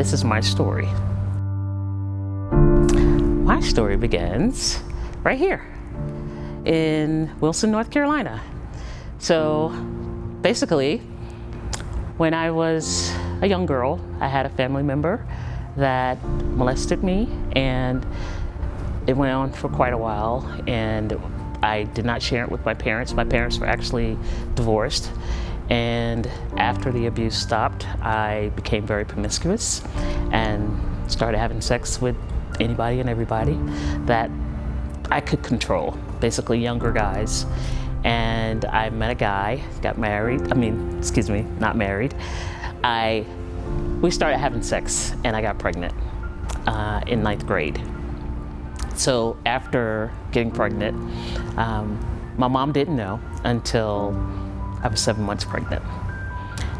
this is my story. My story begins right here in Wilson, North Carolina. So basically, when I was a young girl, I had a family member that molested me, and it went on for quite a while, and I did not share it with my parents. My parents were actually divorced, and after the abuse stopped, I became very promiscuous and started having sex with anybody and everybody that I could control, basically younger guys. And I met a guy, got married, not married. We started having sex and I got pregnant in 9th grade. So after getting pregnant, my mom didn't know until I was 7 months pregnant.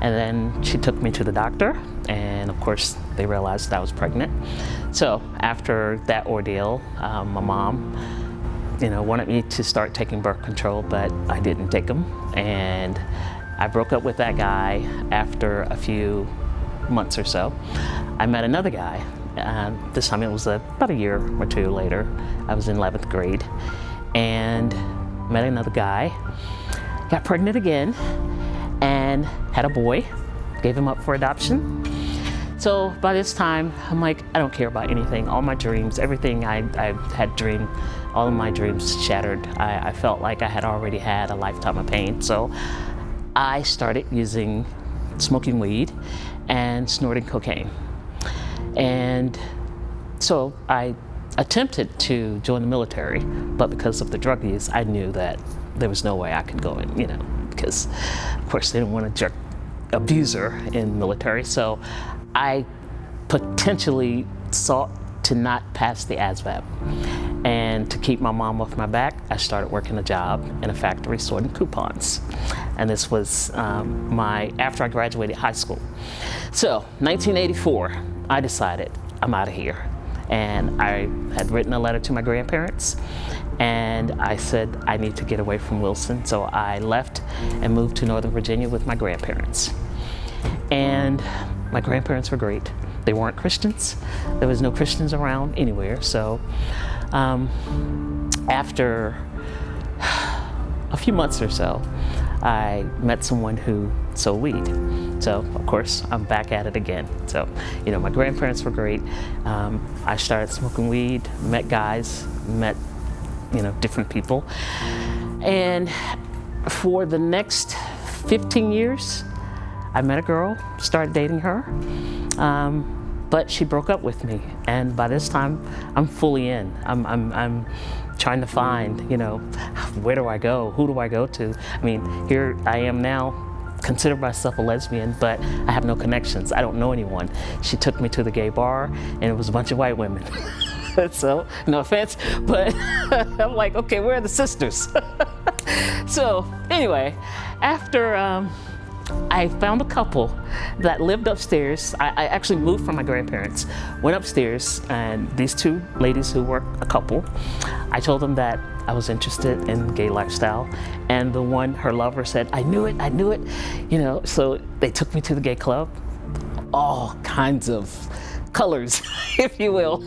And then she took me to the doctor, and of course they realized that I was pregnant. So after that ordeal, my mom, wanted me to start taking birth control, but I didn't take them. And I broke up with that guy after a few months or so. I met another guy. This time it was about a year or two later. I was in 11th grade and met another guy, got pregnant again, and had a boy, gave him up for adoption. So by this time, I'm like, I don't care about anything. All my dreams, everything I had dreamed, all of my dreams shattered. I felt like I had already had a lifetime of pain. So I started smoking weed and snorting cocaine. And so I attempted to join the military, but because of the drug use, I knew that there was no way I could go in, because of course they didn't want a drug abuser in the military. So I potentially sought to not pass the ASVAB. And to keep my mom off my back, I started working a job in a factory sorting coupons. And this was after I graduated high school. So 1984, I decided I'm out of here. And I had written a letter to my grandparents, and I said I need to get away from Wilson. So I left and moved to Northern Virginia with my grandparents. And my grandparents were great. They weren't Christians. There was no Christians around anywhere. So after a few months or so, I met someone who sold weed. So of course, I'm back at it again. So, my grandparents were great. I started smoking weed, met guys, met, different people. And for the next 15 years, I met a girl, started dating her, but she broke up with me. And by this time, I'm fully in. I'm trying to find, where do I go? Who do I go to? Here I am now, consider myself a lesbian, but I have no connections. I don't know anyone. She took me to the gay bar, and it was a bunch of white women. So, no offense, but I'm like, okay, where are the sisters? So, anyway, after I found a couple that lived upstairs. I actually moved from my grandparents, went upstairs, and these two ladies who were a couple, I told them that I was interested in the gay lifestyle. And her lover said, I knew it, so they took me to the gay club, all kinds of colors, if you will.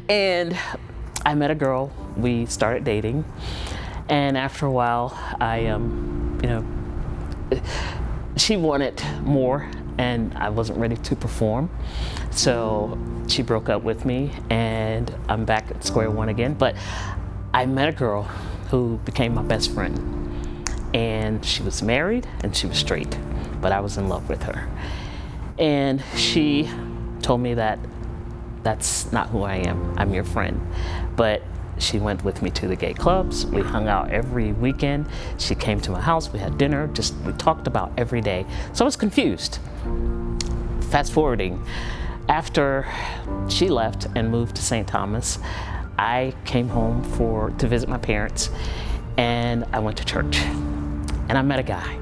And I met a girl, we started dating, and after a while, she wanted more, and I wasn't ready to perform. So she broke up with me, and I'm back at square one again. But I met a girl who became my best friend, and she was married and she was straight, but I was in love with her. And she told me that that's not who I am. I'm your friend. But she went with me to the gay clubs. We hung out every weekend. She came to my house, we had dinner, we talked about every day. So I was confused. Fast forwarding, after she left and moved to St. Thomas, I came home to visit my parents, and I went to church. And I met a guy,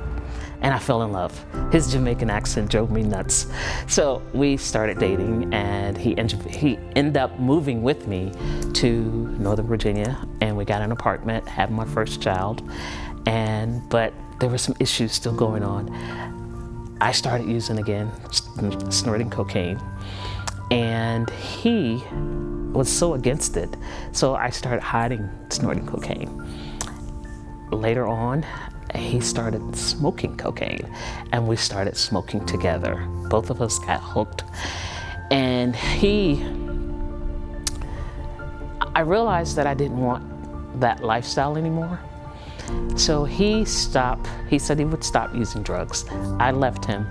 and I fell in love. His Jamaican accent drove me nuts. So we started dating, and he ended up moving with me to Northern Virginia, and we got an apartment, had my first child, but there were some issues still going on. I started using again, snorting cocaine. And he was so against it. So I started hiding snorting cocaine. Later on, he started smoking cocaine, and we started smoking together. Both of us got hooked. And I realized that I didn't want that lifestyle anymore. So he said he would stop using drugs. I left him,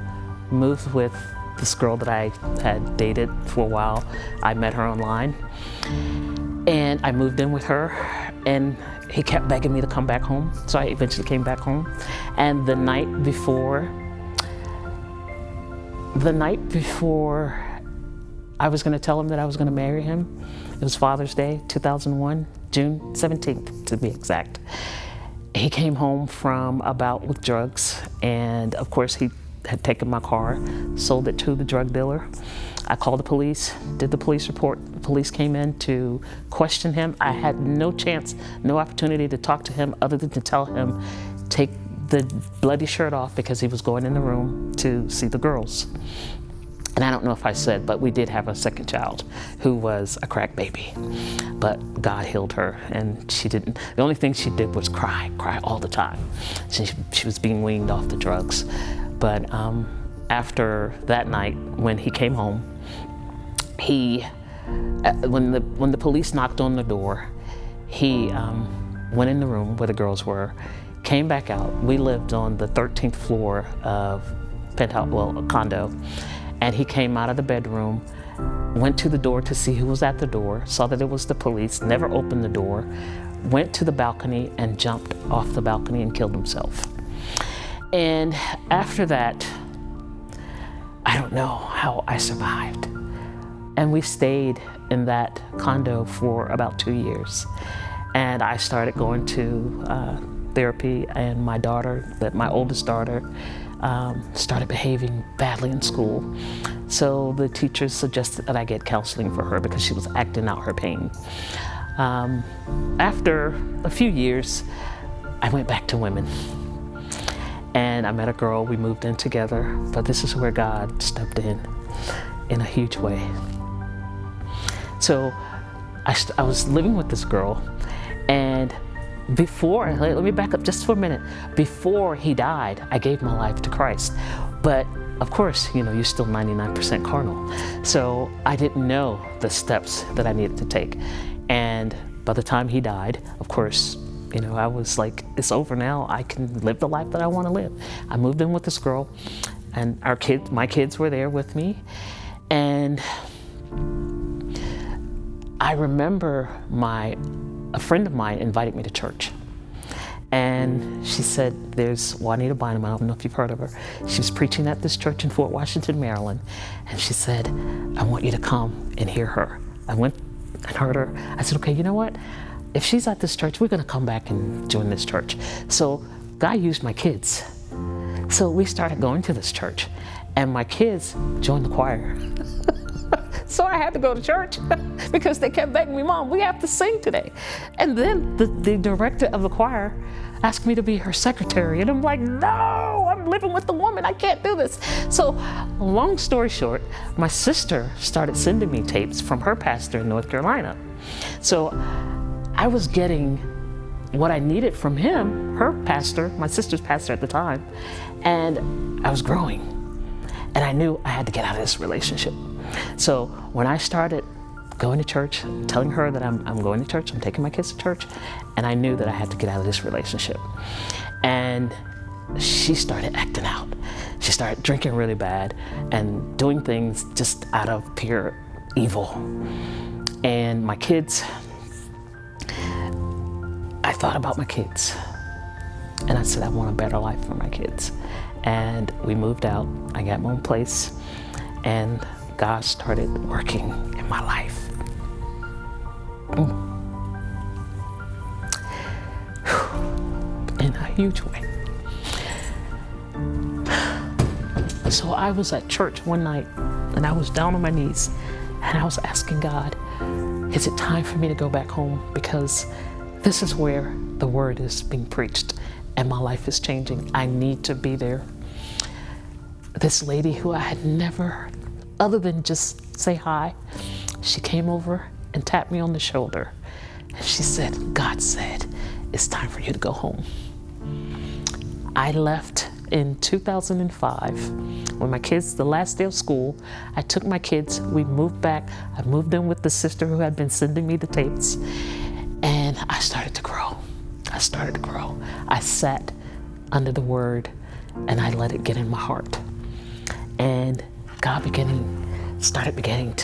moved with this girl that I had dated for a while. I met her online, and I moved in with her, and he kept begging me to come back home. So I eventually came back home. And the night before I was gonna tell him that I was gonna marry him, it was Father's Day, 2001, June 17th to be exact. He came home from a bout with drugs, and of course he had taken my car, sold it to the drug dealer. I called the police, did the police report. The police came in to question him. I had no chance, no opportunity to talk to him other than to tell him, take the bloody shirt off, because he was going in the room to see the girls. And I don't know if I said, but we did have a second child who was a crack baby. But God healed her, and she didn't, the only thing she did was cry all the time. She was being weaned off the drugs. But after that night, when he came home, when the police knocked on the door, he went in the room where the girls were, came back out. We lived on the 13th floor of penthouse, well, a condo, and he came out of the bedroom, went to the door to see who was at the door, saw that it was the police, never opened the door, went to the balcony and jumped off the balcony and killed himself. And after that, I don't know how I survived. And we stayed in that condo for about 2 years. And I started going to therapy, and my oldest daughter, started behaving badly in school. So the teachers suggested that I get counseling for her because she was acting out her pain. After a few years, I went back to women. And I met a girl, we moved in together, but this is where God stepped in a huge way. So I was living with this girl, and let me back up just for a minute. Before he died, I gave my life to Christ. But of course, you're still 99% carnal. So I didn't know the steps that I needed to take. And by the time he died, of course, I was like, it's over now. I can live the life that I want to live. I moved in with this girl, and my kids were there with me. And I remember a friend of mine invited me to church. And she said, Juanita Bynum, I don't know if you've heard of her. She was preaching at this church in Fort Washington, Maryland. And she said, I want you to come and hear her. I went and heard her. I said, okay, you know what? If she's at this church, we're going to come back and join this church. So God used my kids. So we started going to this church, and my kids joined the choir. So I had to go to church because they kept begging me, Mom, we have to sing today. And then the director of the choir asked me to be her secretary. And I'm like, no, I'm living with the woman. I can't do this. So long story short, my sister started sending me tapes from her pastor in North Carolina. So I was getting what I needed from him, her pastor, my sister's pastor at the time, and I was growing. And I knew I had to get out of this relationship. So when I started going to church, telling her that I'm going to church, I'm taking my kids to church, and I knew that I had to get out of this relationship. And she started acting out. She started drinking really bad and doing things just out of pure evil. And my kids, I thought about my kids, and I said, I want a better life for my kids. And we moved out. I got my own place, and God started working in my life. In a huge way. So I was at church one night, and I was down on my knees, and I was asking God, is it time for me to go back home? Because this is where the word is being preached, and my life is changing. I need to be there. this lady who I had never, other than just say hi, she came over and tapped me on the shoulder. And she said, God said, it's time for you to go home. I left in 2005. When my kids, the last day of school, I took my kids, we moved back. I moved in with the sister who had been sending me the tapes, and I started to grow. I started to grow. I sat under the word and I let it get in my heart. And God began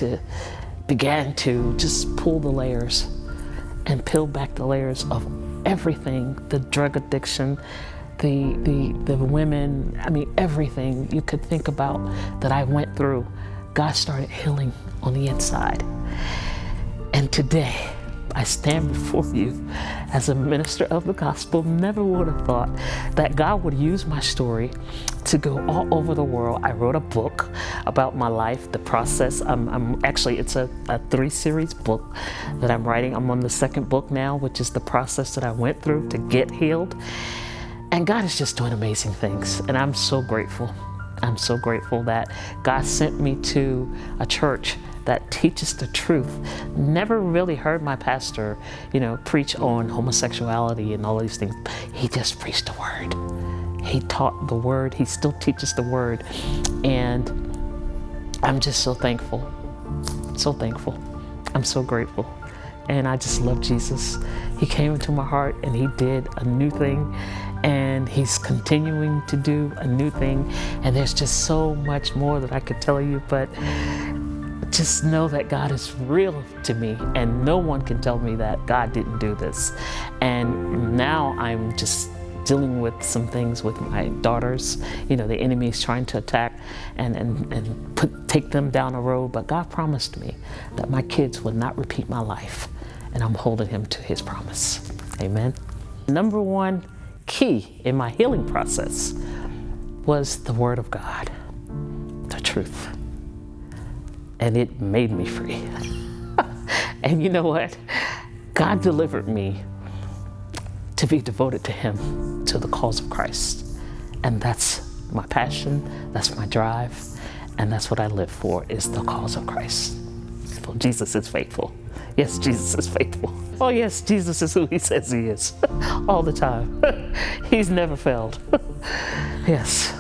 to just pull the layers and peel back the layers of everything, the drug addiction, the women, I mean, everything you could think about that I went through. God started healing on the inside. And today, I stand before you as a minister of the gospel. Never would have thought that God would use my story to go all over the world. I wrote a book about my life, the process. Actually, it's a 3-series book that I'm writing. I'm on the 2nd book now, which is the process that I went through to get healed. And God is just doing amazing things. And I'm so grateful. I'm so grateful that God sent me to a church that teaches the truth. Never really heard my pastor, preach on homosexuality and all these things. He just preached the word. He taught the word. He still teaches the word. And I'm just so thankful. So thankful. I'm so grateful. And I just love Jesus. He came into my heart and he did a new thing. And he's continuing to do a new thing. And there's just so much more that I could tell you, but just know that God is real to me, and no one can tell me that God didn't do this. And now I'm just dealing with some things with my daughters. The enemy is trying to attack and take them down a road, but God promised me that my kids would not repeat my life, and I'm holding him to his promise. Amen. Number 1 key in my healing process was the word of God, the truth. And it made me free. And you know what? God delivered me to be devoted to him, to the cause of Christ. And that's my passion, that's my drive, and that's what I live for, is the cause of Christ. Well, Jesus is faithful. Yes, Jesus is faithful. Oh yes, Jesus is who he says he is, all the time. He's never failed. Yes.